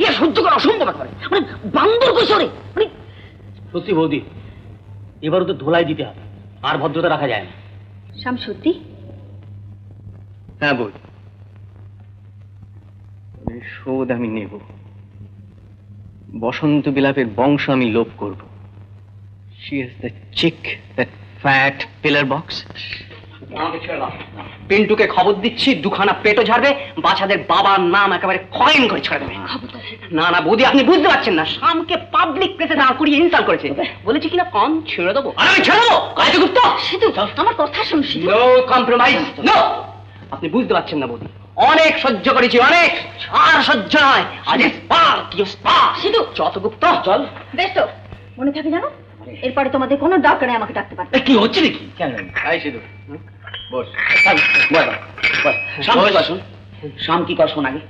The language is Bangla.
এ সহ্য করা অসম্ভব করে, মানে বান্দর কৈশোরে। মানে সত্যি বৌদি, এবারও তো ধোলাই দিতে হবে, আর ভদ্রতা রাখা যায় না। শ্যাম সত্যি? হ্যাঁ বৌদি, শোধ আমি নেব। বসন্ত বিলাপের বংশ আমি লোপ করব। She is the chick, that fat pillar box. আমাকে ছেড়ে দাও। পিন্টুকে খবর দিচ্ছি, দুখানা পেটও ঝাড়বে, বাচ্চাদের বাবার নাম একেবারে কয়েন করে ছেড়ে দেবে। না না বৌদি, আপনি বুঝতে পারছেন না, শামকে পাবলিক প্লেসে দাঁড় করিয়ে ইনসাল্ট করেছে। বলেছি কিনা কন ছেড়ে দেবো, আর আমি ছেড়ে দেবো। কায়দগুপ্ত, সিধু আমার কথা শুন। No compromise, no. আপনি বুঝতে পারছেন না বৌদি, অনেক সহ্য করেছি, অনেক, আর সহ্য নয়। আজ সিধু, চতগুপ্ত চল। বেশ তো, মনে থাকে জানো, এরপরে তোমাদের কোনো দরকার নেই আমাকে ডাকতে পারবে। কি হচ্ছে নাকি? কেন? আই সিধু, বস। শাম কি কর শোন আগে।